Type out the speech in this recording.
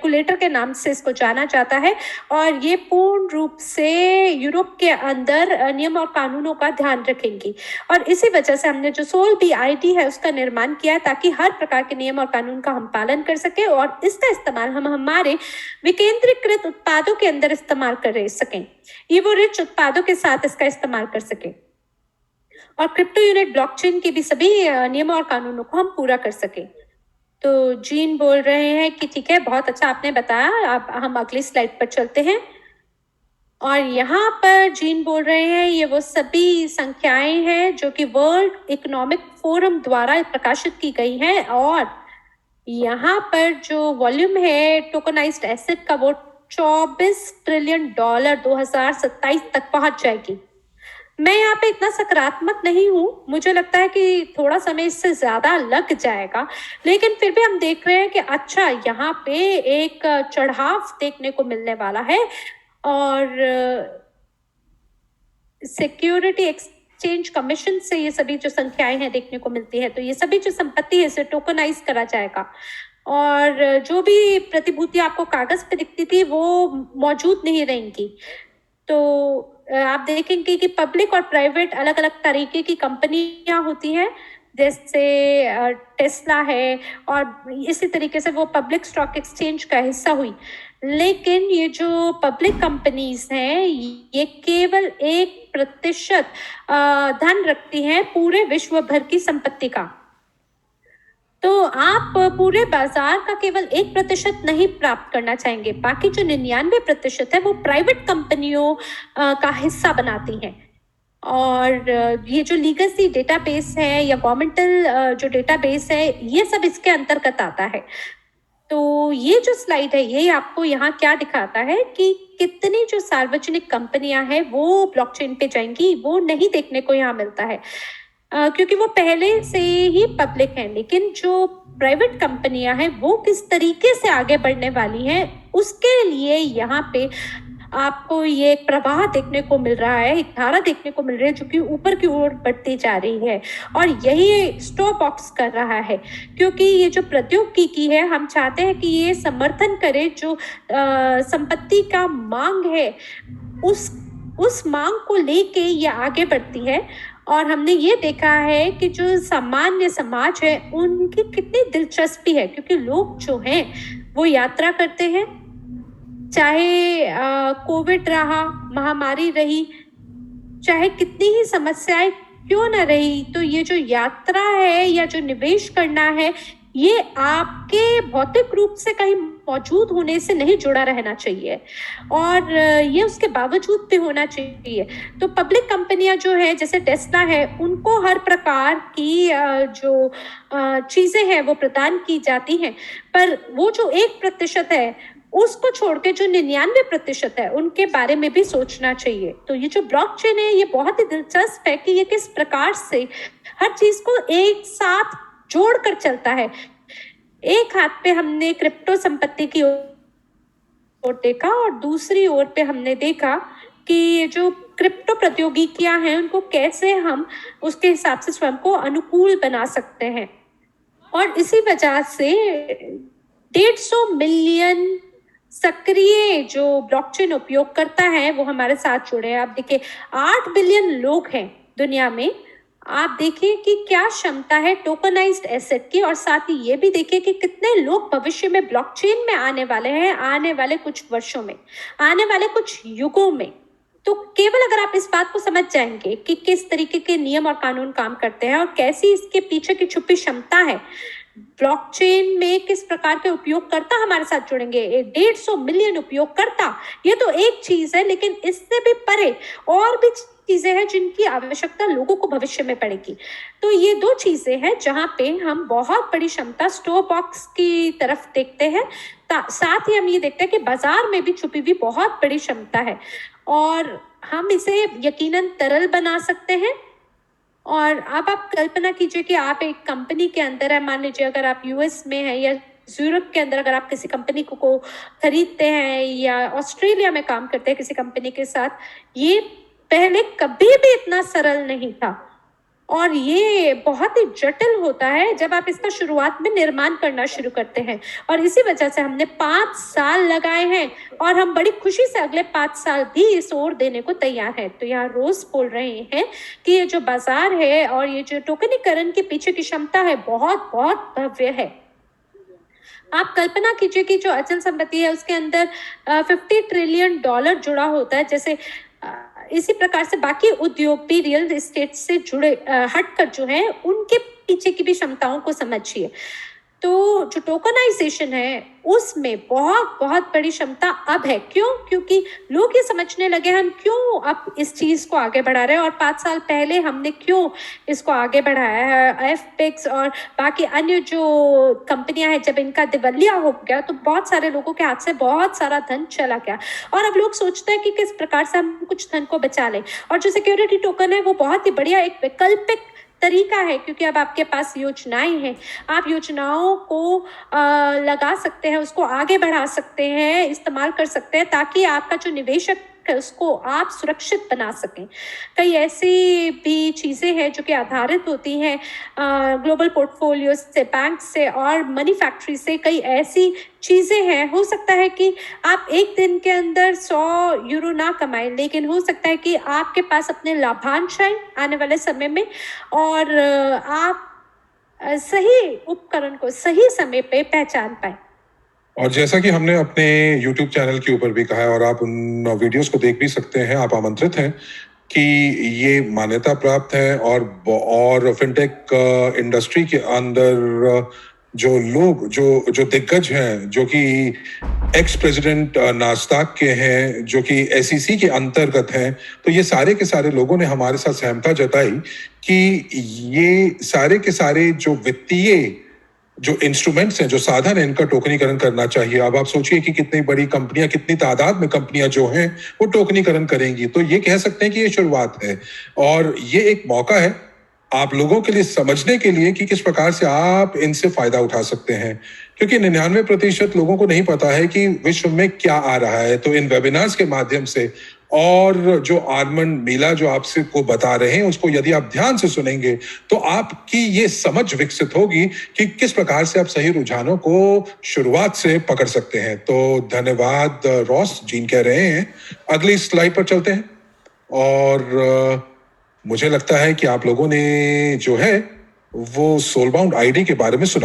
Regulator के नाम से इसको जाना जाता है और ये पूर्ण रूप से यूरोप के अंदर नियम और कानूनों का ध्यान रखेंगी। और इसी वजह से हमने जो सोल बी आईटी है उसका निर्माण किया है ताकि हर प्रकार के नियम और कानून का हम पालन कर सके और इसका इस्तेमाल हम हमारे विकेंद्रीकृत उत्पादों के अंदर इस्तेमाल कर सकें, ईवो रिच उत्पादों के साथ इसका इस्तेमाल कर सकें और क्रिप्टो यूनिट ब्लॉकचेन के भी सभी नियमों और कानूनों को हम पूरा कर सकें। तो जीन बोल रहे हैं कि ठीक है, बहुत अच्छा आपने बताया। अब हम अगली स्लाइड पर चलते हैं और यहाँ पर जीन बोल रहे हैं ये वो सभी संख्याएं हैं जो कि वर्ल्ड इकोनॉमिक फोरम द्वारा प्रकाशित की गई हैं और यहाँ पर जो वॉल्यूम है टोकनाइज्ड एसेट का वो $24 ट्रिलियन 2027 तक पहुंच जाएगी। मैं यहाँ पे इतना सकारात्मक नहीं हूँ, मुझे लगता है कि थोड़ा समय इससे ज्यादा लग जाएगा, लेकिन फिर भी हम देख रहे हैं कि अच्छा यहाँ पे एक चढ़ाव देखने को मिलने वाला है और सिक्योरिटी एक्सचेंज कमीशन से ये सभी जो संख्याएं हैं देखने को मिलती है। तो ये सभी जो संपत्ति है इसे टोकनाइज करा जाएगा और जो भी प्रतिभूति आपको कागज पे दिखती थी वो मौजूद नहीं रहेंगी। तो आप देखेंगे कि पब्लिक और प्राइवेट अलग अलग तरीके की कंपनियां होती हैं, जैसे टेस्ला है और इसी तरीके से वो पब्लिक स्टॉक एक्सचेंज का हिस्सा हुई। लेकिन ये जो पब्लिक कंपनीज हैं ये केवल 1% धन रखती हैं पूरे विश्व भर की संपत्ति का। तो आप पूरे बाजार का केवल 1% नहीं प्राप्त करना चाहेंगे, बाकी जो 99% है वो प्राइवेट कंपनियों का हिस्सा बनाती हैं। और ये जो लीगेसी डेटाबेस है या गवर्नमेंटल जो डेटाबेस है ये सब इसके अंतर्गत आता है। तो ये जो स्लाइड है ये आपको यहाँ क्या दिखाता है कि कितनी जो सार्वजनिक कंपनियां हैं वो ब्लॉकचेन पे जाएंगी, वो नहीं देखने को यहाँ मिलता है क्योंकि वो पहले से ही पब्लिक हैं। लेकिन जो प्राइवेट कंपनियां हैं वो किस तरीके से आगे बढ़ने वाली हैं उसके लिए यहाँ पे आपको ये एक प्रवाह देखने को मिल रहा है, एक धारा देखने को मिल रही है जो कि ऊपर की ओर बढ़ती जा रही है और यही स्टॉप बॉक्स कर रहा है। क्योंकि ये जो प्रौद्योगिकी है हम चाहते हैं कि ये समर्थन करे जो संपत्ति का मांग है उस मांग को लेके ये आगे बढ़ती है। और हमने ये देखा है कि जो सामान्य समाज है उनकी कितनी दिलचस्पी है, क्योंकि लोग जो हैं वो यात्रा करते हैं, चाहे कोविड रहा, महामारी रही, चाहे कितनी ही समस्याएं क्यों न रही, तो ये जो यात्रा है या जो निवेश करना है ये आपके भौतिक रूप से कहीं मौजूद होने से नहीं जुड़ा रहना चाहिए और ये उसके बावजूद भी होना चाहिए। तो पब्लिक कंपनियां जो है जैसे टेस्ला है उनको हर प्रकार की जो चीजें हैं वो प्रदान की जाती हैं, पर वो जो 1% है उसको छोड़ के जो 99% है उनके बारे में भी सोचना चाहिए। तो ये जो ब्लॉकचेन है ये बहुत ही दिलचस्प है कि ये किस प्रकार से हर चीज को एक साथ जोड़कर चलता है। एक हाथ पे हमने क्रिप्टो संपत्ति की ओर देखा और दूसरी ओर पे हमने देखा कि जो क्रिप्टो प्रौद्योगिकियां हैं उनको कैसे हम उसके हिसाब से स्वयं को अनुकूल बना सकते हैं। और इसी वजह से 150 मिलियन सक्रिय जो ब्लॉकचेन उपयोगकर्ता है वो हमारे साथ जुड़े हैं। आप देखिए 8 बिलियन लोग हैं दुनिया में। आप देखिए कि क्या क्षमता है टोकनाइज्ड एसेट की और साथ ही ये भी देखिए कि कितने लोग भविष्य में ब्लॉकचेन में आने वाले हैं, आने वाले कुछ वर्षों में, आने वाले कुछ युगों में। तो केवल अगर आप इस बात को समझ जाएंगे कि किस तरीके के नियम और कानून काम करते हैं और कैसी इसके पीछे की छुपी क्षमता है, ब्लॉकचेन में किस प्रकार के उपयोगकर्ता हमारे साथ जुड़ेंगे, 150 मिलियन उपयोगकर्ता, ये तो एक चीज है, लेकिन इससे भी परे और भी चीजें हैं जिनकी आवश्यकता लोगों को भविष्य में पड़ेगी। तो ये दो चीजें हैं जहां पे हम बहुत बड़ी क्षमता स्टोर बॉक्स की तरफ देखते हैं, साथ ही हम ये देखते हैं कि बाजार में भी छुपी हुई बहुत बड़ी क्षमता है और हम इसे यकीनन तरल बना सकते हैं। और अब आप कल्पना कीजिए कि आप एक कंपनी के अंदर है, मान लीजिए अगर आप यूएस में हैं या यूरोप के अंदर अगर आप किसी कंपनी को खरीदते हैं या ऑस्ट्रेलिया में काम करते हैं किसी कंपनी के साथ, ये पहले कभी भी इतना सरल नहीं था और ये बहुत ही जटिल होता है जब आप इसका शुरुआत में निर्माण करना शुरू करते हैं, और इसी वजह से हमने 5 साल लगाए हैं और हम बड़ी खुशी से अगले 5 साल भी इस ओर देने को तैयार हैं। तो यहाँ रोज बोल रहे हैं कि ये जो बाजार है और ये जो टोकनीकरण के पीछे की क्षमता है बहुत बहुत भव्य है। आप कल्पना कीजिए कि जो अचल संपत्ति है उसके अंदर $50 ट्रिलियन जुड़ा होता है। जैसे इसी प्रकार से बाकी उद्योग भी रियल एस्टेट से जुड़े हटकर जो है उनके पीछे की भी क्षमताओं को समझिए। तो जो टोकनाइजेशन है उसमें बहुत बहुत बड़ी क्षमता अब है। क्यों? क्योंकि लोग ये समझने लगे हम क्यों अब इस चीज को आगे बढ़ा रहे हैं, और 5 साल पहले हमने क्यों इसको आगे बढ़ाया है। एफपिक्स और बाकी अन्य जो कंपनियां हैं, जब इनका दिवालिया हो गया तो बहुत सारे लोगों के हाथ से बहुत सारा धन चला गया, और अब लोग सोचते हैं कि किस प्रकार से हम कुछ धन को बचा लें। और जो सिक्योरिटी टोकन है वो बहुत ही बढ़िया एक वैकल्पिक तरीका है, क्योंकि अब आपके पास योजनाएं हैं, आप योजनाओं को लगा सकते हैं, उसको आगे बढ़ा सकते हैं, इस्तेमाल कर सकते हैं, ताकि आपका जो निवेशक है उसको आप सुरक्षित बना सकें। कई ऐसी भी चीज़ें हैं जो कि आधारित होती हैं ग्लोबल पोर्टफोलियो से, बैंक से और मनी फैक्ट्री से। कई ऐसी चीज़ें हैं, हो सकता है कि आप एक दिन के अंदर 100 यूरो ना कमाएं, लेकिन हो सकता है कि आपके पास अपने लाभांश आए आने वाले समय में, और आप सही उपकरण को सही समय पे पहचान पाए। और जैसा कि हमने अपने YouTube चैनल के ऊपर भी कहा है, और आप उन वीडियोस को देख भी सकते हैं, आप आमंत्रित हैं कि ये मान्यता प्राप्त है। और फिनटेक इंडस्ट्री के अंदर जो लोग जो दिग्गज हैं, जो कि एक्स प्रेसिडेंट नास्दाक के हैं, जो कि SEC के अंतर्गत हैं, तो ये सारे के सारे लोगों ने हमारे साथ सहमता जताई कि ये सारे के सारे जो वित्तीय जो इंस्ट्रूमेंट्स हैं, जो साधन है, इनका टोकनीकरण करना चाहिए। अब आप सोचिए कि कितनी बड़ी कंपनियां, कितनी तादाद में कंपनियां जो हैं वो टोकनीकरण करेंगी। तो ये कह सकते हैं कि ये शुरुआत है, और ये एक मौका है आप लोगों के लिए समझने के लिए कि किस प्रकार से आप इनसे फायदा उठा सकते हैं, क्योंकि 99% लोगों को नहीं पता है कि विश्व में क्या आ रहा है। तो इन वेबिनार्स के माध्यम से और जो आर्मंड मीला जो आपसे को बता रहे हैं उसको यदि आप ध्यान से सुनेंगे तो आपकी ये समझ विकसित होगी कि किस प्रकार से आप सही रुझानों को शुरुआत से पकड़ सकते हैं। तो धन्यवाद रॉस, जीन कह रहे हैं। अगली स्लाइड पर चलते हैं। और मुझे लगता है कि आप लोगों ने जो है वो सोलबाउंड आईडी के बारे में सुना।